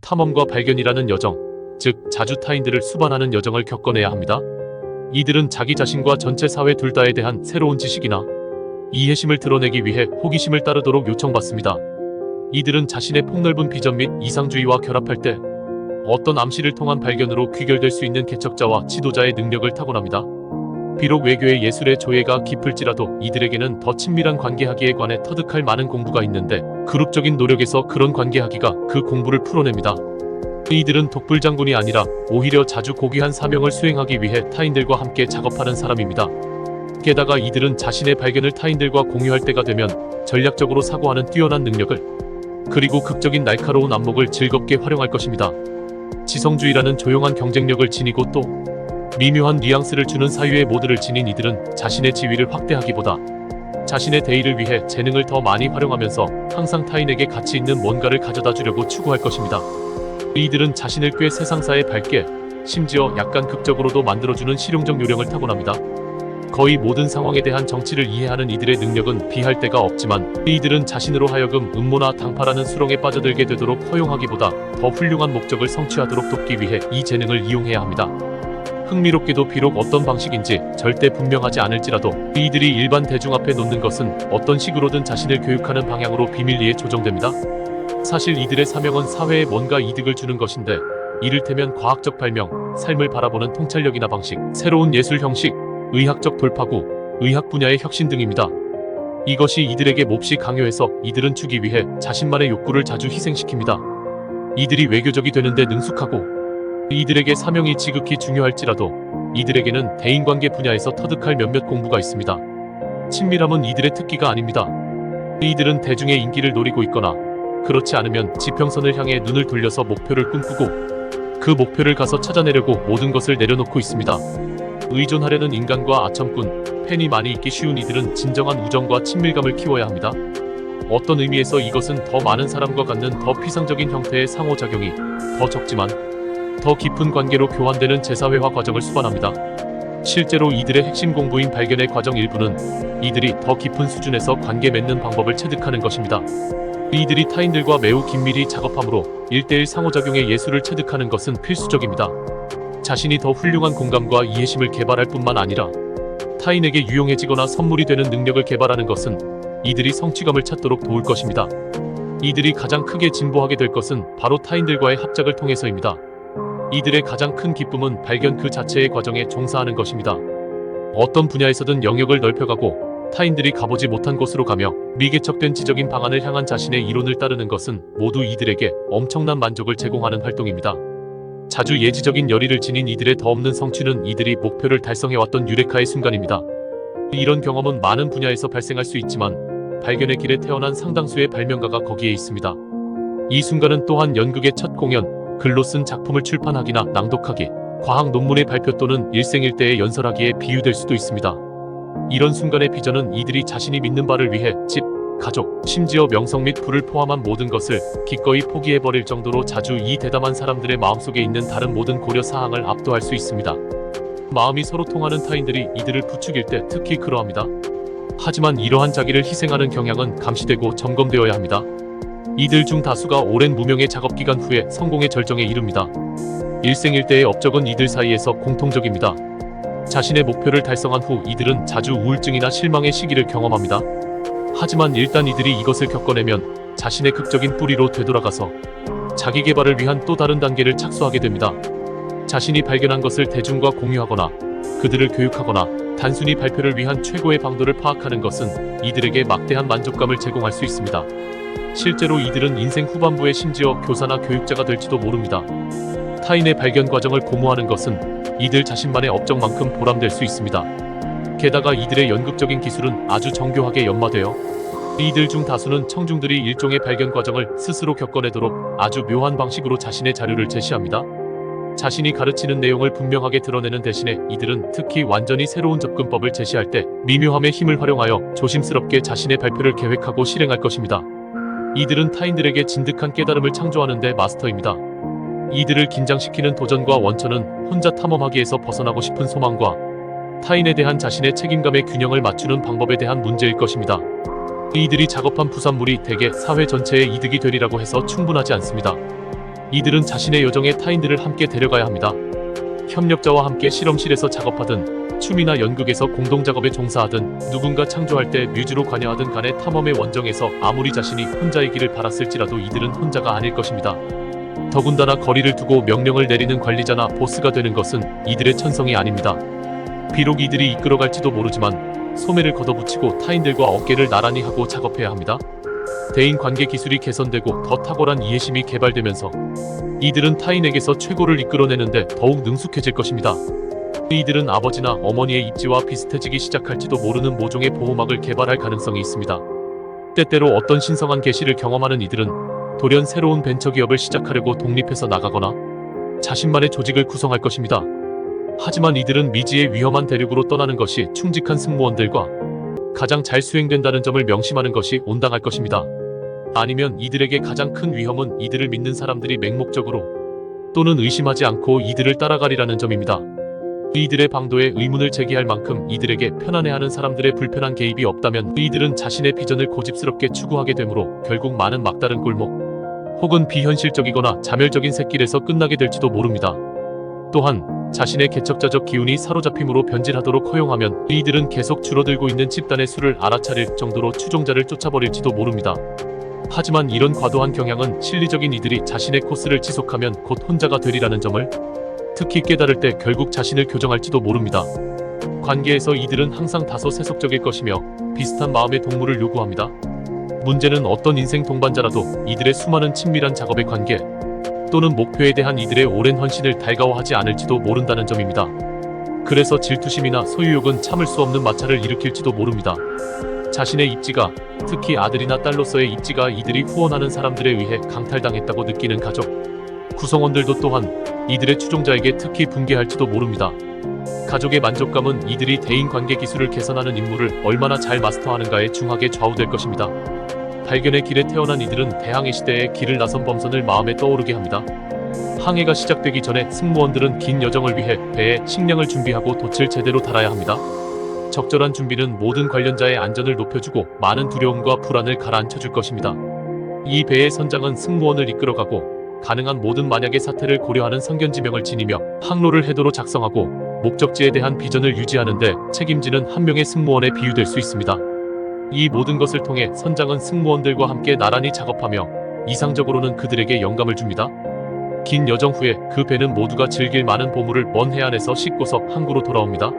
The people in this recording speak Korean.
탐험과 발견이라는 여정, 즉 자주 타인들을 수반하는 여정을 겪어내야 합니다. 이들은 자기 자신과 전체 사회 둘 다에 대한 새로운 지식이나 이해심을 드러내기 위해 호기심을 따르도록 요청받습니다. 이들은 자신의 폭넓은 비전 및 이상주의와 결합할 때 어떤 암시를 통한 발견으로 귀결될 수 있는 개척자와 지도자의 능력을 타고납니다. 비록 외교의 예술의 조예가 깊을지라도 이들에게는 더 친밀한 관계하기에 관해 터득할 많은 공부가 있는데 그룹적인 노력에서 그런 관계하기가 그 공부를 풀어냅니다. 이들은 독불장군이 아니라 오히려 자주 고귀한 사명을 수행하기 위해 타인들과 함께 작업하는 사람입니다. 게다가 이들은 자신의 발견을 타인들과 공유할 때가 되면 전략적으로 사고하는 뛰어난 능력을 그리고 극적인 날카로운 안목을 즐겁게 활용할 것입니다. 지성주의라는 조용한 경쟁력을 지니고 또 미묘한 뉘앙스를 주는 사유의 모드를 지닌 이들은 자신의 지위를 확대하기보다 자신의 대의를 위해 재능을 더 많이 활용하면서 항상 타인에게 가치 있는 뭔가를 가져다 주려고 추구할 것입니다. 이들은 자신을 꽤 세상사에 밝게, 심지어 약간 극적으로도 만들어주는 실용적 요령을 타고납니다. 거의 모든 상황에 대한 정치를 이해하는 이들의 능력은 비할 데가 없지만 이들은 자신으로 하여금 음모나 당파라는 수렁에 빠져들게 되도록 허용하기보다 더 훌륭한 목적을 성취하도록 돕기 위해 이 재능을 이용해야 합니다. 흥미롭게도 비록 어떤 방식인지 절대 분명하지 않을지라도 이들이 일반 대중 앞에 놓는 것은 어떤 식으로든 자신을 교육하는 방향으로 비밀리에 조정됩니다. 사실 이들의 사명은 사회에 뭔가 이득을 주는 것인데 이를테면 과학적 발명, 삶을 바라보는 통찰력이나 방식, 새로운 예술 형식, 의학적 돌파구, 의학 분야의 혁신 등입니다. 이것이 이들에게 몹시 강요해서 이들은 주기 위해 자신만의 욕구를 자주 희생시킵니다. 이들이 외교적이 되는데 능숙하고 이들에게 사명이 지극히 중요할지라도 이들에게는 대인관계 분야에서 터득할 몇몇 공부가 있습니다. 친밀함은 이들의 특기가 아닙니다. 이들은 대중의 인기를 노리고 있거나 그렇지 않으면 지평선을 향해 눈을 돌려서 목표를 꿈꾸고 그 목표를 가서 찾아내려고 모든 것을 내려놓고 있습니다. 의존하려는 인간과 아첨꾼, 팬이 많이 있기 쉬운 이들은 진정한 우정과 친밀감을 키워야 합니다. 어떤 의미에서 이것은 더 많은 사람과 갖는 더 피상적인 형태의 상호작용이 더 적지만 더 깊은 관계로 교환되는 재사회화 과정을 수반합니다. 실제로 이들의 핵심 공부인 발견의 과정 일부는 이들이 더 깊은 수준에서 관계 맺는 방법을 체득하는 것입니다. 이들이 타인들과 매우 긴밀히 작업함으로 1:1 상호작용의 예술을 체득하는 것은 필수적입니다. 자신이 더 훌륭한 공감과 이해심을 개발할 뿐만 아니라 타인에게 유용해지거나 선물이 되는 능력을 개발하는 것은 이들이 성취감을 찾도록 도울 것입니다. 이들이 가장 크게 진보하게 될 것은 바로 타인들과의 합작을 통해서입니다. 이들의 가장 큰 기쁨은 발견 그 자체의 과정에 종사하는 것입니다. 어떤 분야에서든 영역을 넓혀가고 타인들이 가보지 못한 곳으로 가며 미개척된 지적인 방안을 향한 자신의 이론을 따르는 것은 모두 이들에게 엄청난 만족을 제공하는 활동입니다. 자주 예지적인 열의를 지닌 이들의 더 없는 성취는 이들이 목표를 달성해왔던 유레카의 순간입니다. 이런 경험은 많은 분야에서 발생할 수 있지만 발견의 길에 태어난 상당수의 발명가가 거기에 있습니다. 이 순간은 또한 연극의 첫 공연, 글로 쓴 작품을 출판하기나 낭독하기, 과학 논문의 발표 또는 일생일대에 연설하기에 비유될 수도 있습니다. 이런 순간의 비전은 이들이 자신이 믿는 바를 위해 집, 가족, 심지어 명성 및 부를 포함한 모든 것을 기꺼이 포기해버릴 정도로 자주 이 대담한 사람들의 마음속에 있는 다른 모든 고려 사항을 압도할 수 있습니다. 마음이 서로 통하는 타인들이 이들을 부추길 때 특히 그러합니다. 하지만 이러한 자기를 희생하는 경향은 감시되고 점검되어야 합니다. 이들 중 다수가 오랜 무명의 작업기간 후에 성공의 절정에 이릅니다. 일생일대의 업적은 이들 사이에서 공통적입니다. 자신의 목표를 달성한 후 이들은 자주 우울증이나 실망의 시기를 경험합니다. 하지만 일단 이들이 이것을 겪어내면 자신의 극적인 뿌리로 되돌아가서 자기 개발을 위한 또 다른 단계를 착수하게 됩니다. 자신이 발견한 것을 대중과 공유하거나 그들을 교육하거나 단순히 발표를 위한 최고의 방도를 파악하는 것은 이들에게 막대한 만족감을 제공할 수 있습니다. 실제로 이들은 인생 후반부에 심지어 교사나 교육자가 될지도 모릅니다. 타인의 발견 과정을 고무하는 것은 이들 자신만의 업적만큼 보람될 수 있습니다. 게다가 이들의 연극적인 기술은 아주 정교하게 연마되어 이들 중 다수는 청중들이 일종의 발견 과정을 스스로 겪어내도록 아주 묘한 방식으로 자신의 자료를 제시합니다. 자신이 가르치는 내용을 분명하게 드러내는 대신에 이들은 특히 완전히 새로운 접근법을 제시할 때 미묘함의 힘을 활용하여 조심스럽게 자신의 발표를 계획하고 실행할 것입니다. 이들은 타인들에게 진득한 깨달음을 창조하는 데 마스터입니다. 이들을 긴장시키는 도전과 원천은 혼자 탐험하기에서 벗어나고 싶은 소망과 타인에 대한 자신의 책임감의 균형을 맞추는 방법에 대한 문제일 것입니다. 이들이 작업한 부산물이 대개 사회 전체에 이득이 되리라고 해서 충분하지 않습니다. 이들은 자신의 여정에 타인들을 함께 데려가야 합니다. 협력자와 함께 실험실에서 작업하든 춤이나 연극에서 공동작업에 종사하든 누군가 창조할 때 뮤즈로 관여하든 간에 탐험의 원정에서 아무리 자신이 혼자의 길을 바랐을지라도 이들은 혼자가 아닐 것입니다. 더군다나 거리를 두고 명령을 내리는 관리자나 보스가 되는 것은 이들의 천성이 아닙니다. 비록 이들이 이끌어갈지도 모르지만 소매를 걷어붙이고 타인들과 어깨를 나란히 하고 작업해야 합니다. 대인관계 기술이 개선되고 더 탁월한 이해심이 개발되면서 이들은 타인에게서 최고를 이끌어내는데 더욱 능숙해질 것입니다. 이들은 아버지나 어머니의 입지와 비슷해지기 시작할지도 모르는 모종의 보호막을 개발할 가능성이 있습니다. 때때로 어떤 신성한 계시를 경험하는 이들은 돌연 새로운 벤처기업을 시작하려고 독립해서 나가거나 자신만의 조직을 구성할 것입니다. 하지만 이들은 미지의 위험한 대륙으로 떠나는 것이 충직한 승무원들과 가장 잘 수행된다는 점을 명심하는 것이 온당할 것입니다. 아니면 이들에게 가장 큰 위험은 이들을 믿는 사람들이 맹목적으로 또는 의심하지 않고 이들을 따라가리라는 점입니다. 이들의 방도에 의문을 제기할 만큼 이들에게 편안해하는 사람들의 불편한 개입이 없다면 이들은 자신의 비전을 고집스럽게 추구하게 되므로 결국 많은 막다른 꼴목 혹은 비현실적이거나 자멸적인 샛길에서 끝나게 될지도 모릅니다. 또한 자신의 개척자적 기운이 사로잡힘으로 변질하도록 허용하면 이들은 계속 줄어들고 있는 집단의 수를 알아차릴 정도로 추종자를 쫓아버릴지도 모릅니다. 하지만 이런 과도한 경향은 실리적인 이들이 자신의 코스를 지속하면 곧 혼자가 되리라는 점을 특히 깨달을 때 결국 자신을 교정할지도 모릅니다. 관계에서 이들은 항상 다소 세속적일 것이며 비슷한 마음의 동물을 요구합니다. 문제는 어떤 인생 동반자라도 이들의 수많은 친밀한 작업의 관계 또는 목표에 대한 이들의 오랜 헌신을 달가워하지 않을지도 모른다는 점입니다. 그래서 질투심이나 소유욕은 참을 수 없는 마찰을 일으킬지도 모릅니다. 자신의 입지가, 특히 아들이나 딸로서의 입지가 이들이 후원하는 사람들에 의해 강탈당했다고 느끼는 가족, 구성원들도 또한 이들의 추종자에게 특히 분개할지도 모릅니다. 가족의 만족감은 이들이 대인관계 기술을 개선하는 임무를 얼마나 잘 마스터하는가에 중하게 좌우될 것입니다. 발견의 길에 태어난 이들은 대항해 시대의 길을 나선 범선을 마음에 떠오르게 합니다. 항해가 시작되기 전에 승무원들은 긴 여정을 위해 배에 식량을 준비하고 돛을 제대로 달아야 합니다. 적절한 준비는 모든 관련자의 안전을 높여주고 많은 두려움과 불안을 가라앉혀줄 것입니다. 이 배의 선장은 승무원을 이끌어가고 가능한 모든 만약의 사태를 고려하는 성견지명을 지니며 항로를 해도로 작성하고 목적지에 대한 비전을 유지하는 데 책임지는 한 명의 승무원에 비유될 수 있습니다. 이 모든 것을 통해 선장은 승무원들과 함께 나란히 작업하며 이상적으로는 그들에게 영감을 줍니다. 긴 여정 후에 그 배는 모두가 즐길 많은 보물을 먼 해안에서 싣고서 항구로 돌아옵니다.